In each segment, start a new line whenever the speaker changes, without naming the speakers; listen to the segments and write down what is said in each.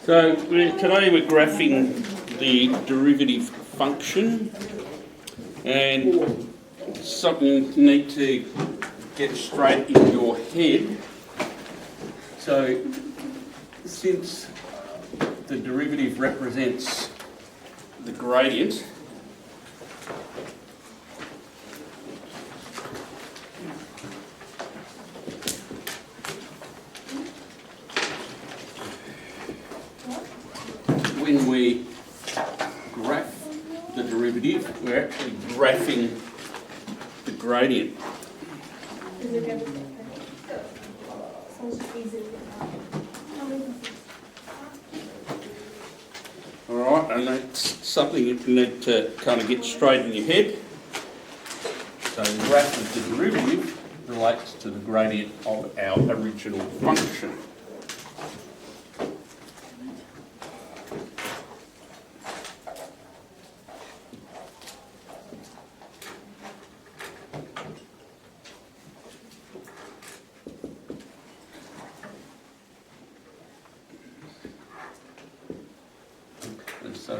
So today we're graphing the derivative function, and something you need to get straight in your head. So since the derivative represents the gradient, when we graph the derivative, we're actually graphing the gradient. Alright, and that's something you need to kind of get straight in your head. So the graph of the derivative relates to the gradient of our original function. And so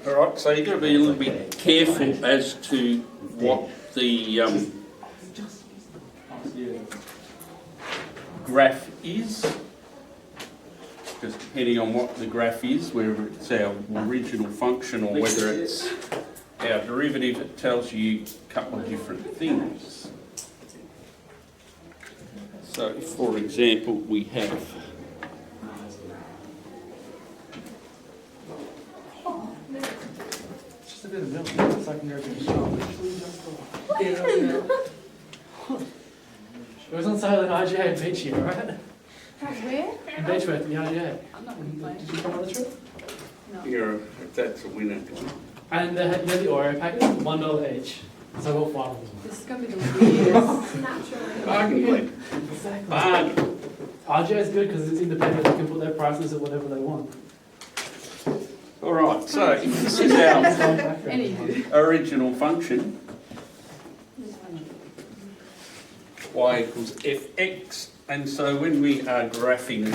alright, so you've got to be a little bit careful as to what the graph is, because depending on what the graph is, whether it's our original function or whether it's our derivative, it tells you a couple of different things. So if, for example, we have
Just a bit of milk, so I can go to the shop. It was on sale at IGA in Beach here, right?
Where?
In Beechworth, the IGA.
I'm not going to play.
Did you come on the trip?
here, that's a winner.
And they had the Oreo packets, $1 each. So I bought 5 of them.
This is going to be the weirdest. Naturally.
Bargain.
Exactly.
Bargain.
IGA is good because it's independent. They can put their prices at whatever they want.
Alright, so if this is our
Anywho.
original function, y equals fx, and so when we are graphing,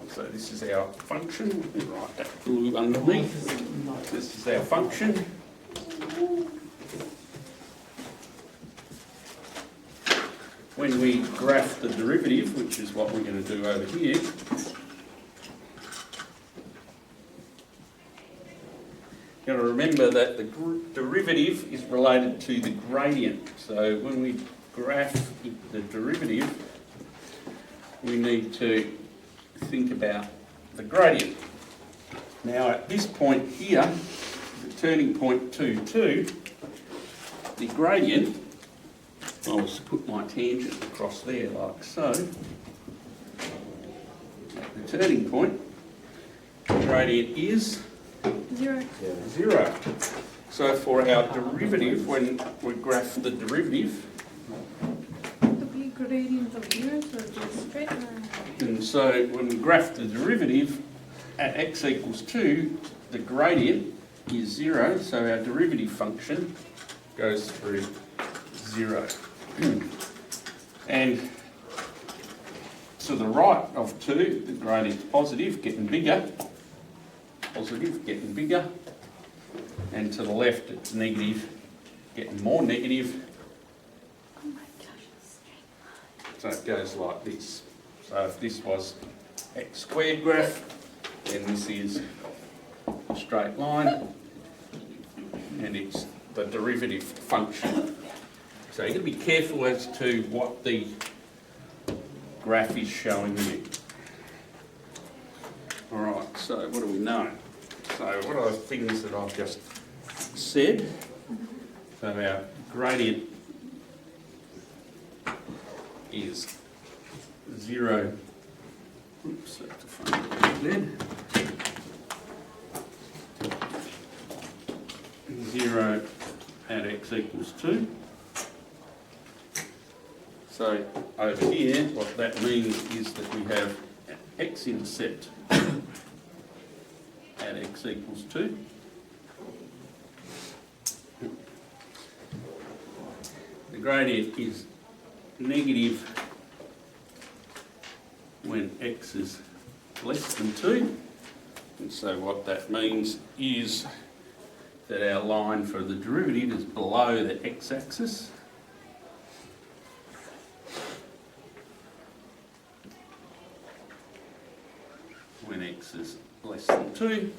so this is our function, we write that blue underneath, this is our function. When we graph the derivative, which is what we're going to do over here, you've got to remember that the derivative is related to the gradient. So when we graph the derivative, we need to think about the gradient. Now at this point here, the turning point 2, 2, the gradient, I will put my tangent across there like so. At the turning point, the gradient is
0.
0. So for our derivative, when we graph the derivative,
The big gradient of yours or just straight line?
and so when we graph the derivative at x equals 2, the gradient is 0, so our derivative function goes through 0. And to the right of 2, the gradient's positive, getting bigger, positive, getting bigger, and to the left it's negative, getting more negative.
Oh my gosh, it's straight
So it goes like this. So if this was x squared graph, then this is a straight line, and it's the derivative function. So you've got to be careful as to what the graph is showing you. Alright, so what do we know? So what are the things that I've just said? So our gradient is 0. Oops, that's a funny there. 0 at x equals 2. So over here, what that means is that we have x-intercept at x equals 2. The gradient is negative when x is less than 2. And so what that means is that our line for the derivative is below the x-axis. When x is less than 2.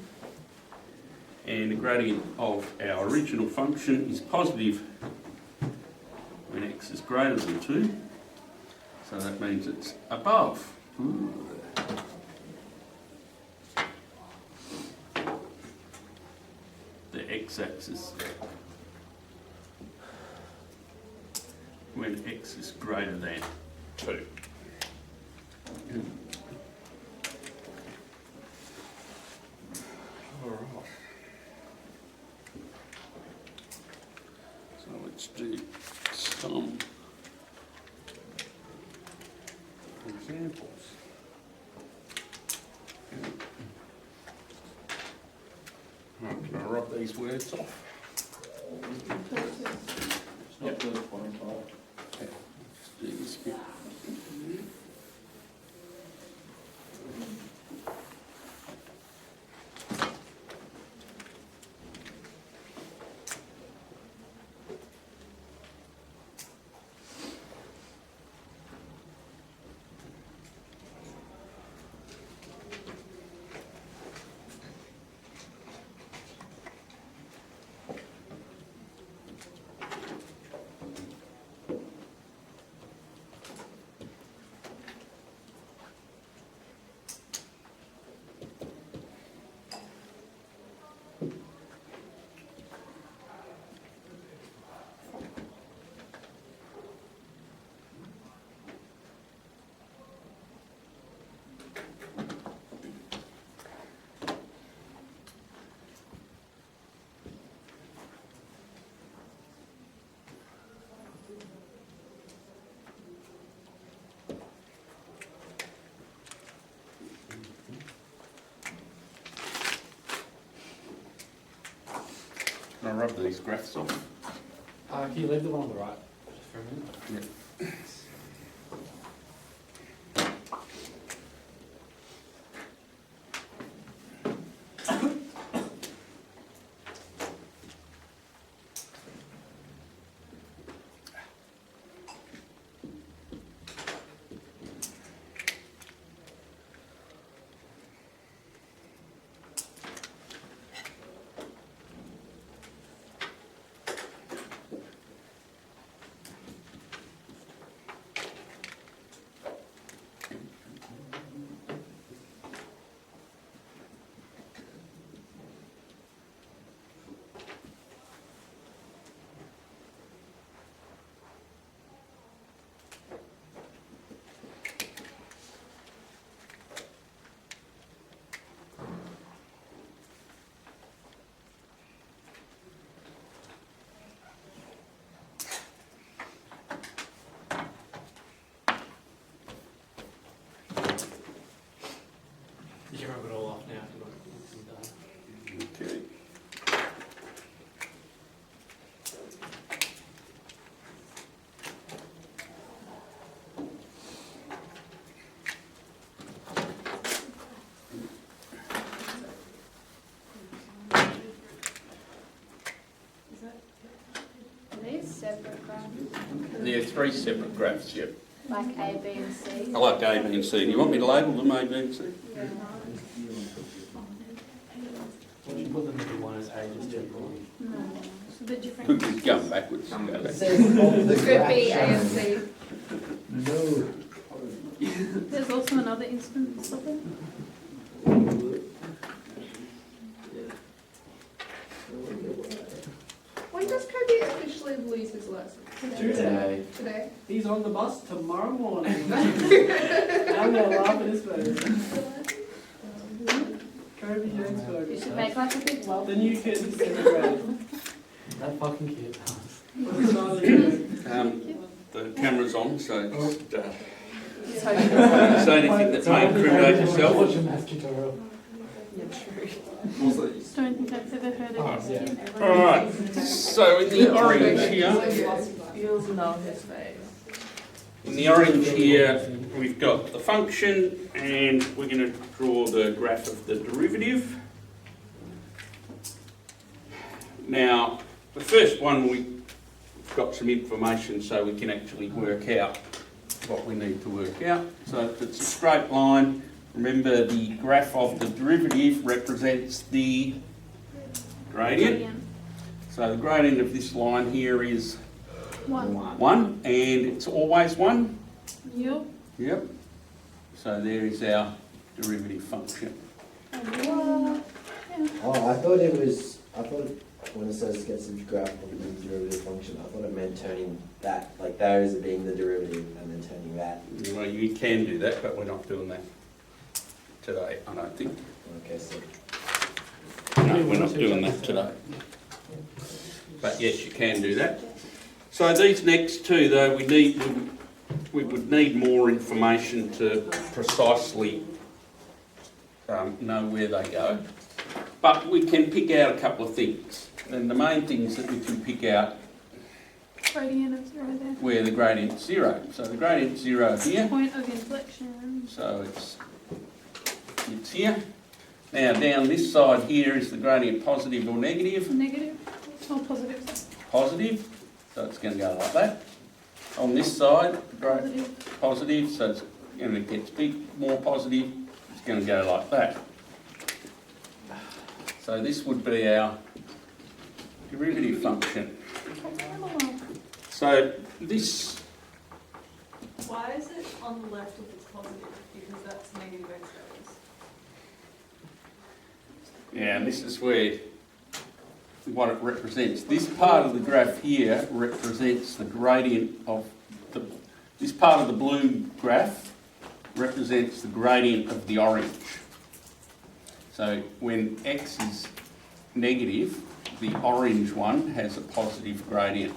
And the gradient of our original function is positive when x is greater than 2. So that means it's above the x-axis when x is greater than 2. Alright. So let's do some examples. Right, can I write these words off? Yep. Okay, let's do this bit. Can I rub these graphs off?
Can you leave the one on the right just for a minute?
Yep.
You can rub it all off now if you want.
Okay.
Are these separate graphs?
There are 3 separate graphs, yep.
Like A, B and C?
I like A, B and C. Do you want me to label them A, B and C?
Yeah.
What do you put them into one as A, just general?
No. So the different.
Could we go backwards? Go back.
Could be A and C.
No.
There's also another instance of it.
When does Kobe officially lose his license?
Today.
Today?
He's on the bus tomorrow morning. I'm gonna laugh at his face. Kobe James
You
Kobe.
should make like a big well.
The new kid in 7th grade. That fucking kid. What's his name?
The camera's on, so just,
So,
Say anything that may incriminate yourself.
Watch a math tutorial.
Don't think I've ever heard of this.
Alright, so in the orange here,
you'll know his face.
in the orange here, we've got the function, and we're going to draw the graph of the derivative. Now, the first one, we've got some information so we can actually work out what we need to work out. So if it's a straight line, remember the graph of the derivative represents the gradient. So the gradient of this line here is 1, and it's always 1.
Yep.
Yep. So there is our derivative function.
Yeah.
Oh, I thought when it says get some graph of the derivative function, I thought it meant turning that, like those being the derivative and then turning that.
Well, you can do that, but we're not doing that today, I don't think.
Okay, so
No, we're not doing that today. But yes, you can do that. So these next two, though, we would need more information to precisely know where they go. But we can pick out a couple of things. And the main things that we can pick out
Gradient of 0 there.
where the gradient's 0. So the gradient's 0 here.
Point of inflection.
So it's here. Now down this side here is the gradient positive or negative.
Negative or positive?
Positive, so it's going to go like that. On this side,
Positive.
positive, so it's, and it gets more positive, it's going to go like that. So this would be our derivative function. So this,
Why is it on the left if it's positive? Because that's negative x values.
yeah, and this is where what it represents. This part of the graph here represents the gradient of this part of the blue graph represents the gradient of the orange. So when x is negative, the orange one has a positive gradient.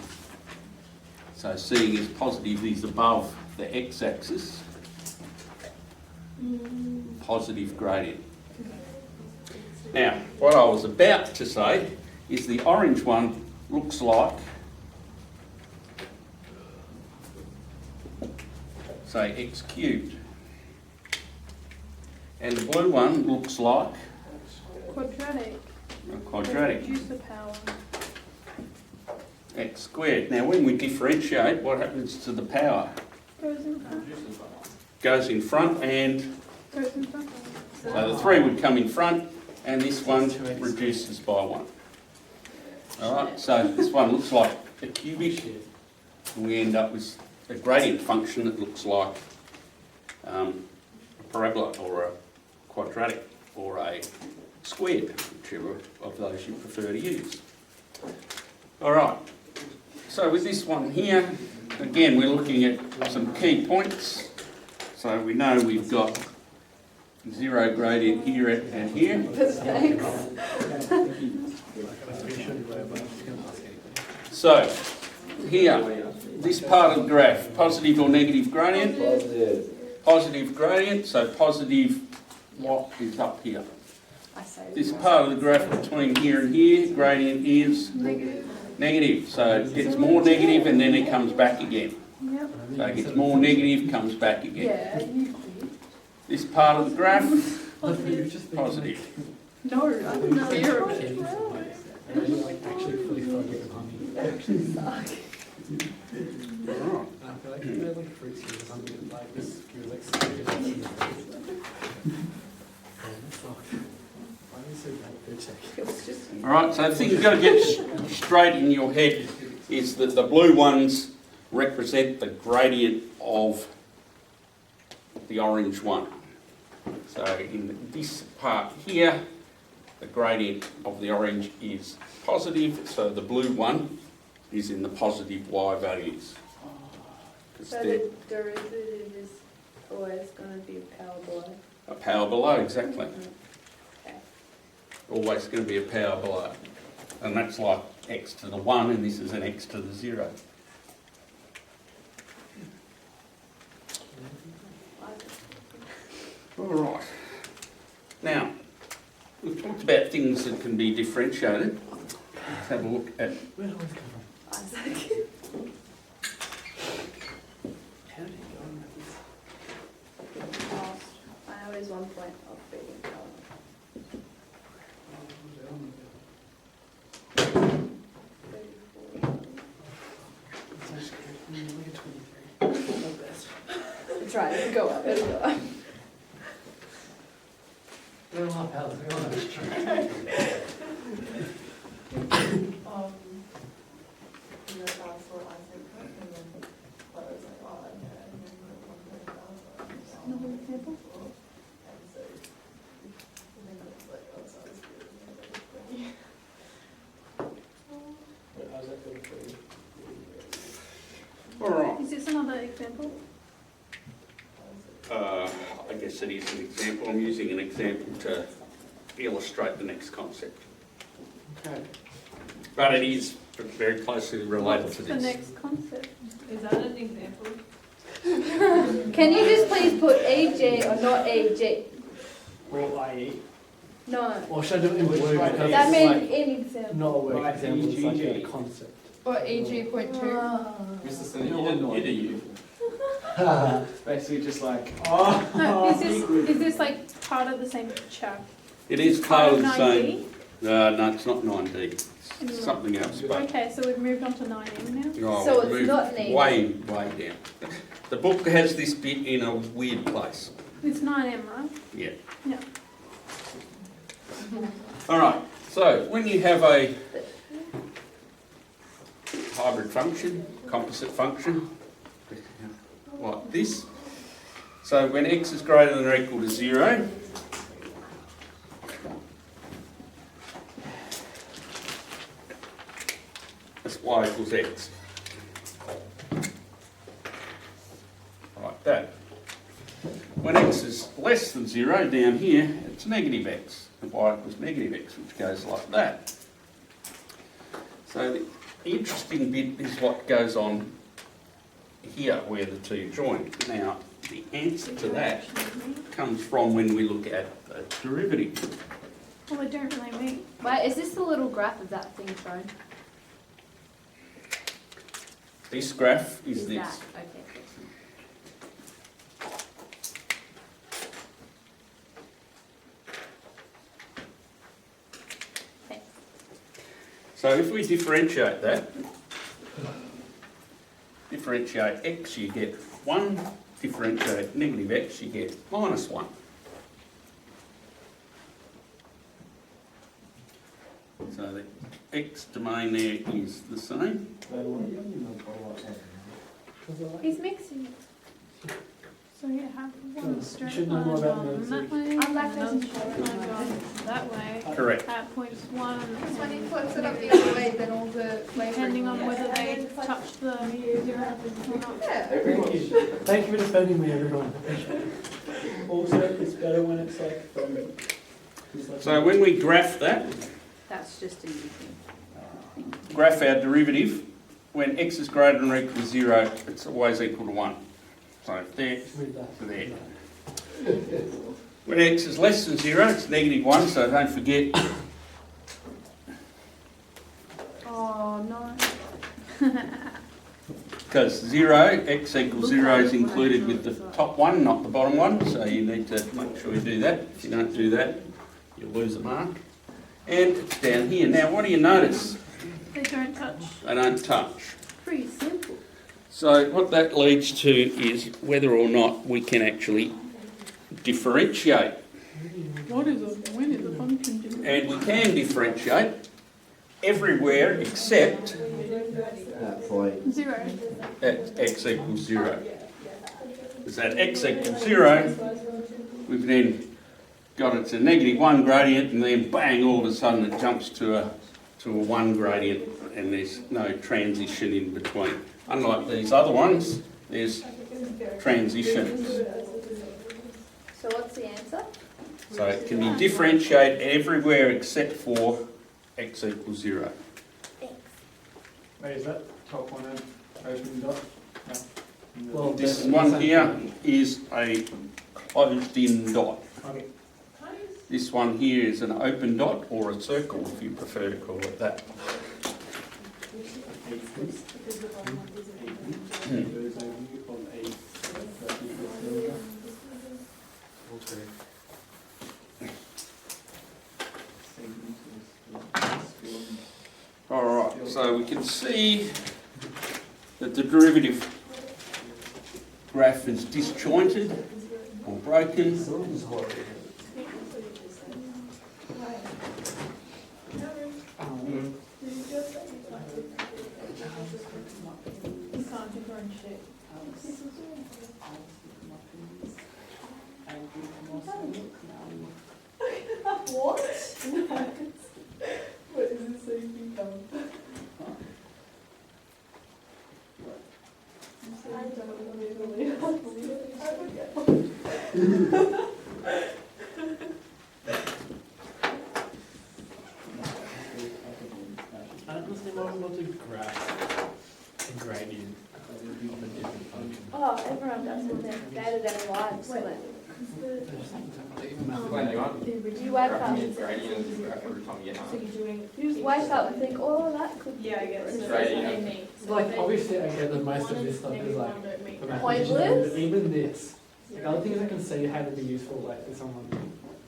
So seeing as positive is above the x-axis, positive gradient. Now, what I was about to say is the orange one looks like, say, x cubed. And the blue one looks like
Quadratic.
a quadratic,
Reduce the power.
x squared. Now when we differentiate, what happens to the power?
Goes in front.
Goes in front, and
Goes in front.
so the 3 would come in front, and this one reduces by 1. Alright, so this one looks like a cubic, and we end up with a gradient function that looks like a parabola or a quadratic or a squared, whichever of those you prefer to use. Alright, so with this one here, again we're looking at some key points. So we know we've got 0 gradient here and here. So here, this part of the graph, positive or negative gradient?
positive.
Positive gradient, so positive what is up here?
I say
This part of the graph between here and here, gradient is
Negative.
negative. So it gets more negative and then it comes back again.
Yep.
So it gets more negative, comes back again.
yeah, you
This part of the graph,
Positive.
positive.
No, I didn't know you're right.
Actually fully focused on me.
actually suck.
Alright.
And I feel like if they're like fruits here or something like this, feels like something. Why are you so bad at check?
It was just
Alright, so the thing you've got to get straight in your head is that the blue ones represent the gradient of the orange one. So in this part here, the gradient of the orange is positive, so the blue one is in the positive y values. 'Cause
so
they're
the derivative is always going to be power below.
a power below, exactly.
Okay.
Always going to be a power below. And that's like x to the 1, and this is an x to the 0. All right. Now, we've talked about things that can be differentiated. Let's have a look at
Where do I come from?
Isaac.
How did you go on with this?
Lost. I always 1 point off reading color.
It's actually like a 23. Not bad.
It's right, it'll go up, it'll go up.
Don't laugh, Alex. I got that.
In the past, what Isaac put, and then I was like, oh, okay, and then put 1 point
Another example?
and so, and then it's like, oh, so I was good, and then it's 20.
Wait, how's that going for you?
all right.
Is this another example?
I guess it is an example. I'm using an example to illustrate the next concept.
Okay.
But it is very closely related
What's
to
the
this.
next concept?
Is that an example?
Can you just please put AJ or not AJ?
Or IE.
No.
Or should I do it in word? Because
That
it's
means
like
any example.
not a word
Right,
example, it's like a
EGG.
concept.
Or AJ.2.
Mr. Senate, you didn't know you. Basically just like,
No,
oh,
is this like part of the same chapter?
It is
Part
part
of
of the
9D?
same. No, it's not 9D. It's
Anyway.
something else. But
Okay, so we've moved on to 9M now.
oh,
So
we've
it's
moved
not needed.
way down. The book has this bit in a weird place.
It's 9M, right?
Yeah.
Yeah.
All right. So when you have a hybrid function, composite function, like this. So when x is greater than or equal to 0, that's y equals x. Like that. When x is less than 0, down here, it's negative x. And y equals negative x, which goes like that. So the interesting bit is what goes on here, where the two join. Now, the answer to that comes from when we look at the derivative.
Well, they don't really meet.
Wait, is this the little graph of that thing shown?
This graph is this.
that? Okay. Thanks.
So if we differentiate that, differentiate x, you get 1. Differentiate negative x, you get minus 1. So the x domain there is the same.
He's mixing it. So you have one
You
straight
should know
line
more about
gone
nodes.
that way,
I'm
and
lactose
another
intolerant.
straight line gone that way.
Correct.
At points 1
Because when he
and
flips it up the other way, then all the flavor.
depending on whether they touch the 0 or not.
Yeah.
Thank you. Thank you for defending me, everyone. Also, it's better when it's like from. it's like-
So when we graph that,
That's just a new thing.
graph our derivative, when x is greater than or equal to 0, it's always equal to 1. So there
Read that.
to there. When x is less than 0, it's negative 1, so don't forget.
Oh no.
Because 0, x equals 0 is included with the top one, not the bottom one, so you need to make sure you do that. If you don't do that, you'll lose a mark. And it's down here. Now, what do you notice?
They don't touch.
They don't touch.
Pretty simple.
So what that leads to is whether or not we can actually differentiate.
When is a function different?
And we can differentiate everywhere except
That point.
0.
at x equals 0. Because at x equals 0, we've then got it to negative 1 gradient, and then bang, all of a sudden it jumps to a 1 gradient, and there's no transition in between. Unlike these other ones, there's transitions.
So what's the answer?
So it can be differentiated everywhere except for x equals 0.
wait, is that top one open dot?
Well,
This
that's-
one here is a closed-in dot.
Okay.
This one here is an open dot or a circle, if you prefer to call it that. Alright, so we can see that the derivative graph is disjointed or broken.
What? What is it saying become? I don't believe it. I forget.
I don't understand why we want to graph a gradient of a different function.
Oh, everyone does it their day-to-day lives. Like, you wake up, you wake up and think, oh, that could be
Yeah, I guess.
Like, obviously, I get that most of this stuff is like for mathematicians,
Pointless?
but even this, like other things I can see how to be useful, like for someone,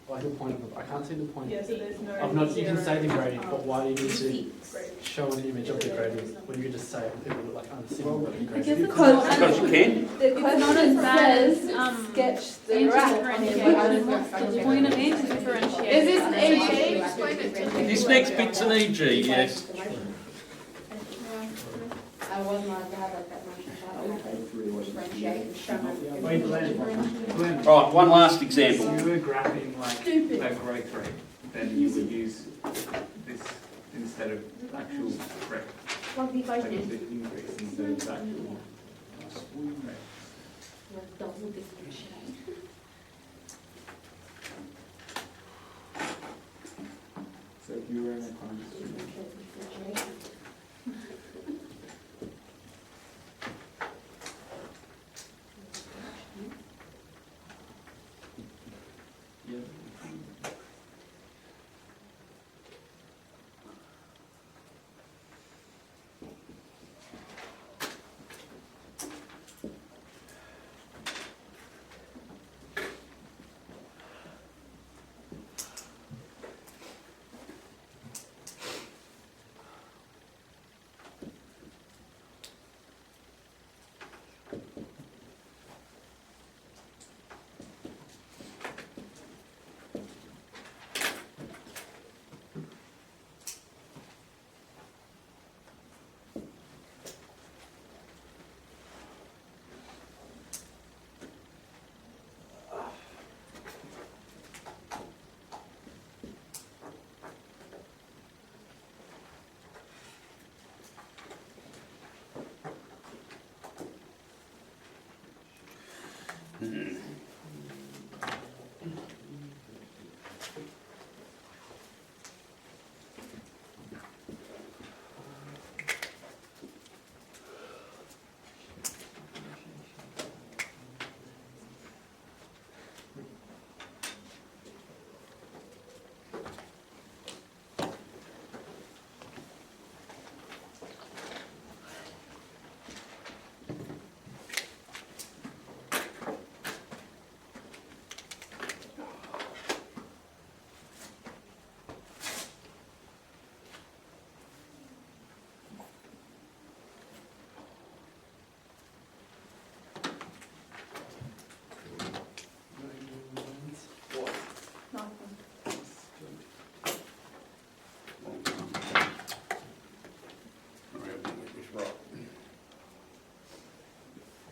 like the point of, I can't see the point
Yeah, so there's no.
of not, you can say the gradient, but why do you need to
Great.
show an image of the gradient when you could just say it and people would like understand what the
Because
gradient is?
Because you can.
the
It's not
question
as bad
says,
as,
sketch the
age
graph.
differentiation. The point of age is differentiation.
Is this an
age?
Explain it to me.
This next bit's an EG, yes.
I wasn't allowed to have like that much, so I don't have to differentiate and show my.
Wait, Glenn,
Right, one last example.
If you were graphing like
Stupid.
a growth rate, then you would use this instead of actual rate.
Like the
Like
equation.
the increase instead of the actual rate.
Double differentiate.
So if you were in a constant.
Differentiate.
Yeah.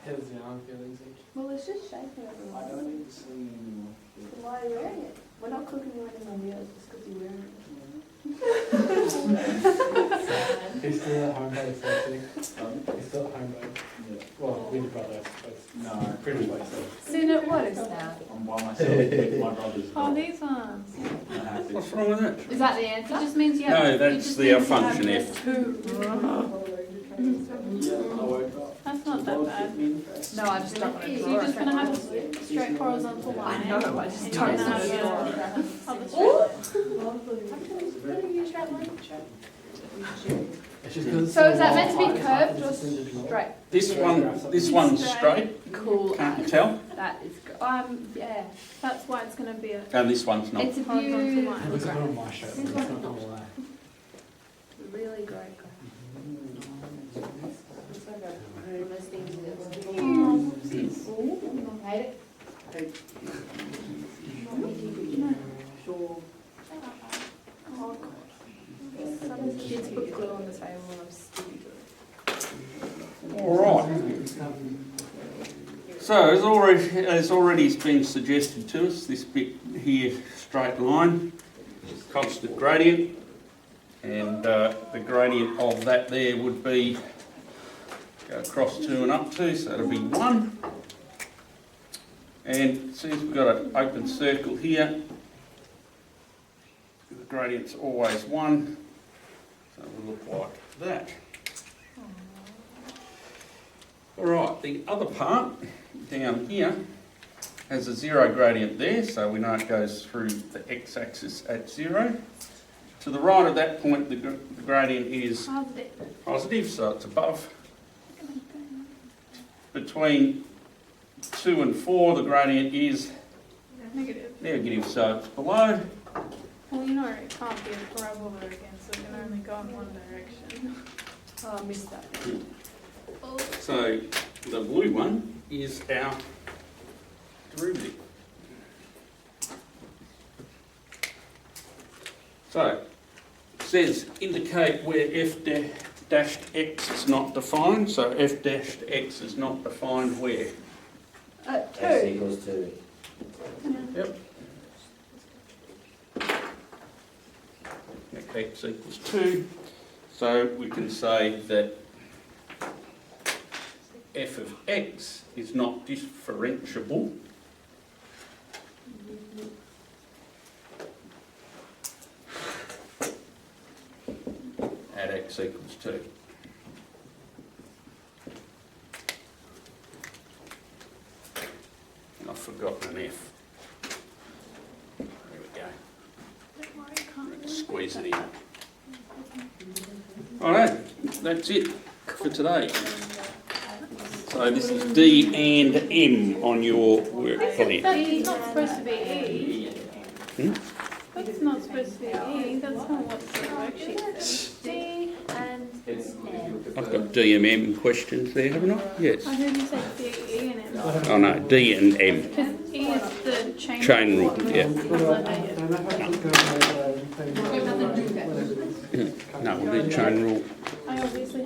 How's the arm feeling, Zeke?
Well, it's just shaking everyone.
I don't need to see anymore.
Why are you wearing it? We're not cooking you any more meals just because you're wearing it.
He's still at home by himself, He's still at home by, well, with your brother, but
No,
pretty much so.
Sina, what is that?
I'm by myself with my brother's
Oh,
dog.
these ones.
I have to.
What's wrong with that?
Is that the answer? It just means you have.
No,
it
that's
just
the
means you
function
have
F.
two.
Yeah, I woke up.
That's not that bad.
No, I just don't want to
So
draw
you're
it.
just gonna have a straight horizontal line.
I know, I just
and
don't
you're gonna
want to
have
draw it.
other straight lines.
What do you use that line?
It's just 'cause it's
So is that
long
meant to be
height, it's hard
curved
to
or
just send it along.
straight?
This one's straight,
Cool.
can't you tell?
That is, yeah.
That's why it's gonna be a
And this one's not.
It's a
horizontal
view.
It
line.
looks good on my shirt, but it's not gonna lie.
Really great graph.
It's like one of those things that's.
Ooh, hate it.
Sure.
Oh, God.
Some kids put glue on the table and I'm sticking to it.
All right. So as already been suggested to us, this bit here, straight line, constant gradient, and the gradient of that there would be go across 2 and up 2, so it'll be 1. And since we've got an open circle here, the gradient's always 1, so it will look like that. All right, the other part down here has a 0 gradient there, so we know it goes through the x-axis at 0. To the right of that point, the gradient is positive, so it's above. Between 2 and 4, the gradient is
Negative.
negative, so it's below.
Well, you know, it can't be a parabola again, so it can only go in one direction.
Oh, I missed that.
So the blue one is our derivative. So it says indicate where f dashed x is not defined. So f dashed x is not defined where?
X
2.
equals 2.
Yep. X equals 2. So we can say that f of x is not differentiable at x equals 2. And I've forgotten an f. There we go.
Don't worry, I can't.
Squeeze it in. Alright, that's it for today. So this is D and M on your work plan.
That's not supposed to be E.
Hmm?
That's not supposed to be E. That's not what the worksheet says.
D and M.
I've got D and M questions there, haven't I? Yes.
I heard you say D, E, and M.
Oh no, D and M.
Because E is the
Chain rule, yeah.
consolidated.
No, we'll do chain rule.
I obviously